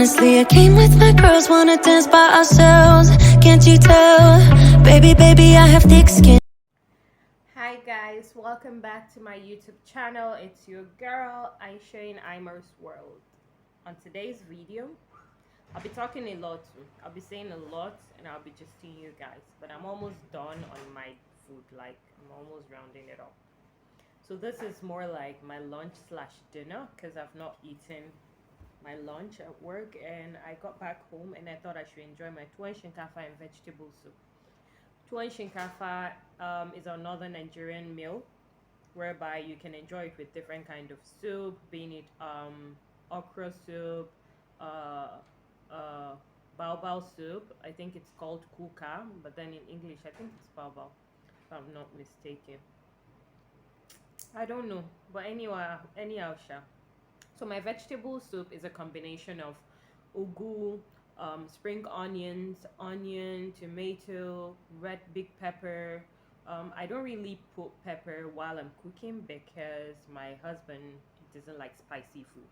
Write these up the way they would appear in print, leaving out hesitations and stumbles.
Honestly, I came with my girls, wanna dance by ourselves. Can't you tell? Baby, I have thick skin. Hi guys, welcome back to my YouTube channel. It's your girl Aisha in Imer's World. On today's video, I'll be talking a lot. I'll be saying a lot and I'll be just seeing you guys. But I'm almost done on my food, like I'm almost rounding it up. So this is more like my lunch slash dinner because I've not eaten my lunch at work and I got back home and I thought I should enjoy my tuwon shinkafa and vegetable soup. Tuwon shinkafa is a northern Nigerian meal whereby you can enjoy it with different kind of soup, being it okra soup, uh, uh, baobab soup. I think it's called kuka, but then in English I think it's baobab, if I'm not mistaken. I don't know, but anyhow, sha. So my vegetable soup is a combination of ugu, spring onions, onion, tomato, red big pepper. I don't really put pepper while I'm cooking because my husband doesn't like spicy food.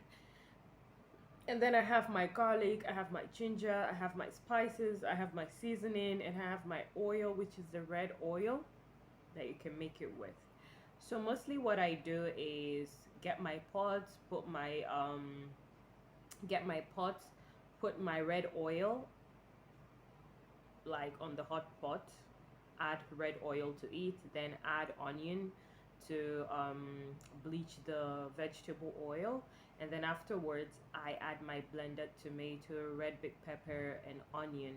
And then I have my garlic, I have my ginger, I have my spices, I have my seasoning, and I have my oil, which is the red oil that you can make it with. So mostly what I do is get my pots, get my pot, put my red oil like on the hot pot, add red oil to it, then add onion to bleach the vegetable oil, and then afterwards I add my blended tomato, red big pepper, and onion.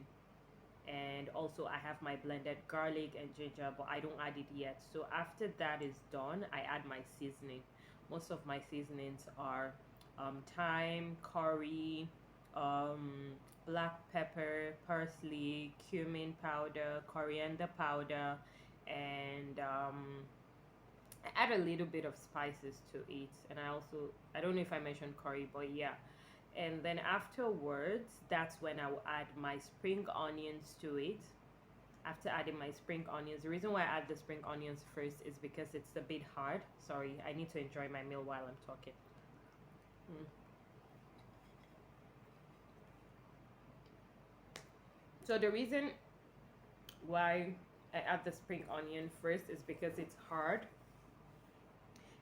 And also I have my blended garlic and ginger, but I don't add it yet. So after that is done, I add my seasoning. Most of my seasonings are thyme, curry, um, black pepper, parsley, cumin powder, coriander powder, and I add a little bit of spices to it. And I don't know if I mentioned curry, but yeah. And then afterwards, that's when I will add my spring onions to it. After adding my spring onions, the reason why I add the spring onions first is because it's a bit hard. Sorry, I need to enjoy my meal while I'm talking. Mm. So the reason why I add the spring onion first is because it's hard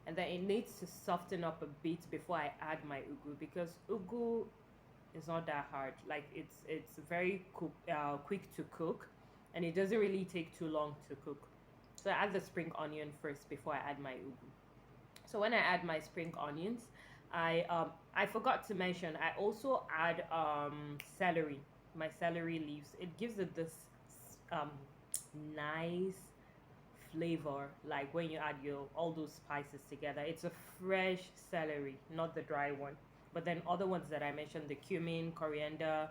and then it needs to soften up a bit before I add my ugu, because ugu is not that hard. Like it's very quick to cook, and it doesn't really take too long to cook. So I add the spring onion first before I add my ugu. So when I add my spring onions, I forgot to mention I also add celery, my celery leaves. It gives it this um nice flavor, like when you add your all those spices together. It's a fresh celery, not the dry one. But then other ones that I mentioned, the cumin, coriander,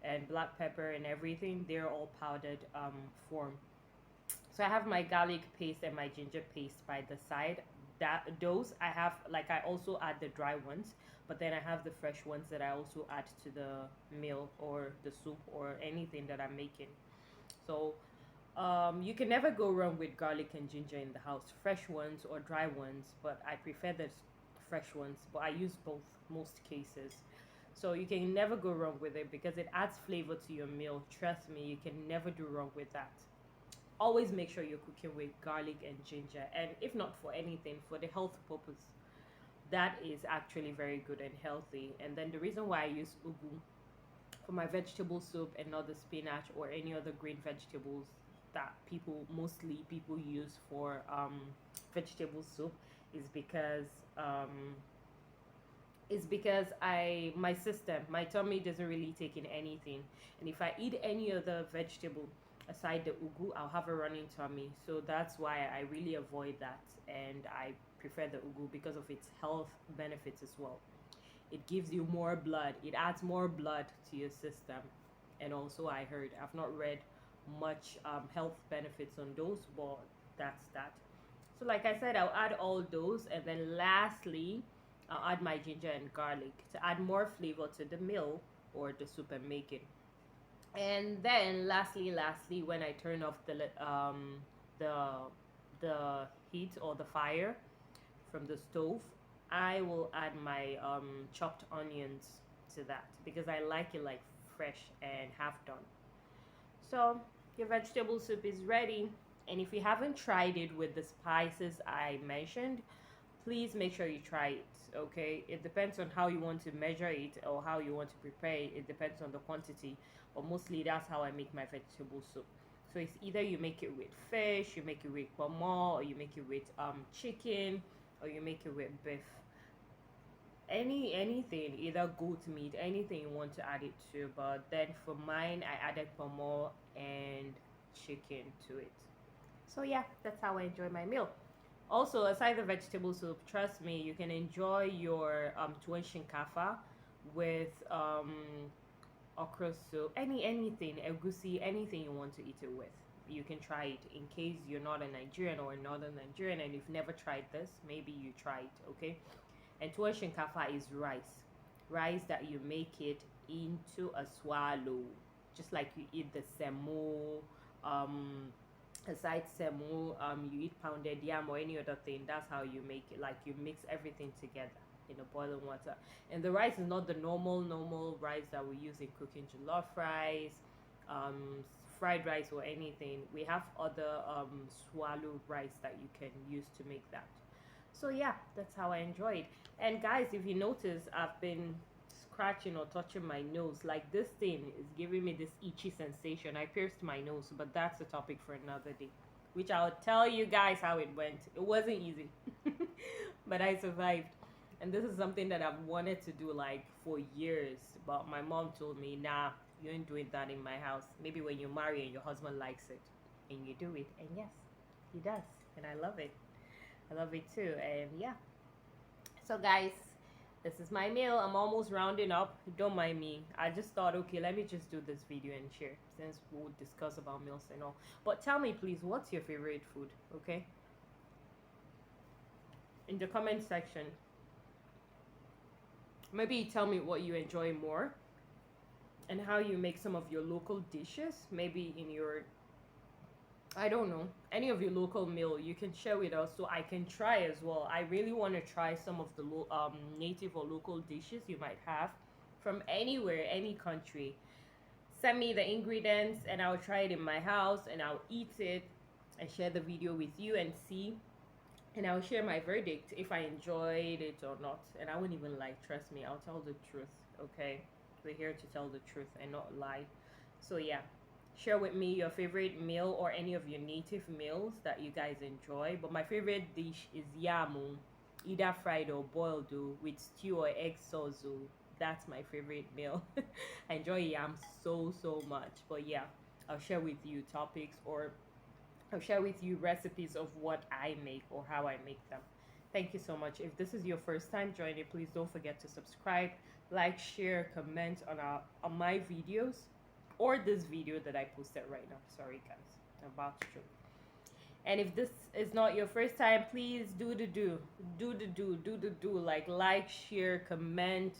and black pepper and everything, they're all powdered form. So I have my garlic paste and my ginger paste by the side. That those I have, like I also add the dry ones, but then I have the fresh ones that I also add to the meal or the soup or anything that I'm making. So you can never go wrong with garlic and ginger in the house, fresh ones or dry ones, but I prefer the fresh ones, but I use both most cases. So you can never go wrong with it because it adds flavor to your meal. Trust me, you can never do wrong with that. Always make sure you're cooking with garlic and ginger, and if not for anything, for the health purpose, that is actually very good and healthy. And then the reason why I use ugu for my vegetable soup and not the spinach or any other green vegetables that people use for vegetable soup is because um, I my system, my tummy doesn't really take in anything, and if I eat any other vegetable aside the ugu, I'll have a running tummy. So that's why I really avoid that, and I prefer the ugu because of its health benefits as well. It gives you more blood, it adds more blood to your system. And also I heard, I've not read much health benefits on those, but that's that. So like I said, I'll add all those, and then lastly I'll add my ginger and garlic to add more flavor to the meal or the soup I'm making. And then lastly, when I turn off the the heat or the fire from the stove, I will add my chopped onions to that because I like it like fresh and half done. So your vegetable soup is ready. And if you haven't tried it with the spices I mentioned, please make sure you try it. Okay, it depends on how you want to measure it or how you want to prepare it. It depends on the quantity, but mostly that's how I make my vegetable soup. So it's either you make it with fish, you make it with pomo, or you make it with chicken, or you make it with beef. Anything, either goat meat, anything you want to add it to. But then for mine, I added pomo and chicken to it. So yeah, that's how I enjoy my meal. Also, aside the vegetable soup, trust me, you can enjoy your tuwon shinkafa with okra soup, anything, egusi, anything you want to eat it with. You can try it. In case you're not a Nigerian or a northern Nigerian and you've never tried this, maybe you try it, okay? And tuwon shinkafa is rice that you make it into a swallow, just like you eat the semo. Aside semo, you eat pounded yam or any other thing. That's how you make it. Like you mix everything together in a boiling water. And the rice is not the normal rice that we use in cooking jollof rice, fried rice or anything. We have other swallow rice that you can use to make that. So yeah, that's how I enjoy it. And guys, if you notice, I've been scratching or touching my nose. Like this thing is giving me this itchy sensation. I pierced my nose, but that's a topic for another day, which I'll tell you guys how it went. It wasn't easy, but I survived. And this is something that I've wanted to do like for years, but my mom told me, nah, you ain't doing that in my house. Maybe when you marry and your husband likes it and you do it. And yes, he does, and I love it. I love it too. And yeah, so guys, this is my meal. I'm almost rounding up. Don't mind me. I just thought, okay, let me just do this video and share, since we'll discuss about meals and all. But tell me, please, what's your favorite food, okay? In the comment section. Maybe tell me what you enjoy more and how you make some of your local dishes. Maybe in your, I don't know, any of your local meal you can share with us so I can try as well. I really want to try some of the native or local dishes you might have from anywhere, any country. Send me the ingredients and I'll try it in my house and I'll eat it and share the video with you and see. And I'll share my verdict if I enjoyed it or not. And I won't even lie, trust me, I'll tell the truth, okay? We're here to tell the truth and not lie. So yeah. Share with me your favorite meal or any of your native meals that you guys enjoy. But my favorite dish is yamu, either fried or boiled with stew or egg sauce. That's my favorite meal. I enjoy yam so much. But yeah, I'll share with you topics or I'll share with you recipes of what I make or how I make them. Thank you so much. If this is your first time joining, please don't forget to subscribe, like, share, comment on my videos. Or this video that I posted right now. Sorry guys, I'm about to choke. And if this is not your first time, please do the do. Like, share, comment.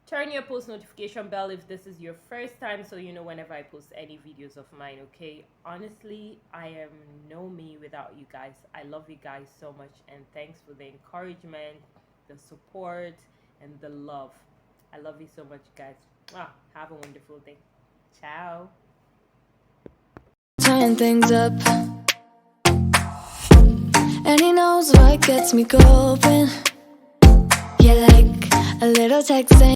Turn your post notification bell if this is your first time so you know whenever I post any videos of mine, okay? Honestly, I am no me without you guys. I love you guys so much and thanks for the encouragement, the support, and the love. I love you so much, guys. Have a wonderful day. Ciao. Turn things up, and he knows what gets me going. Yeah, like a little text saying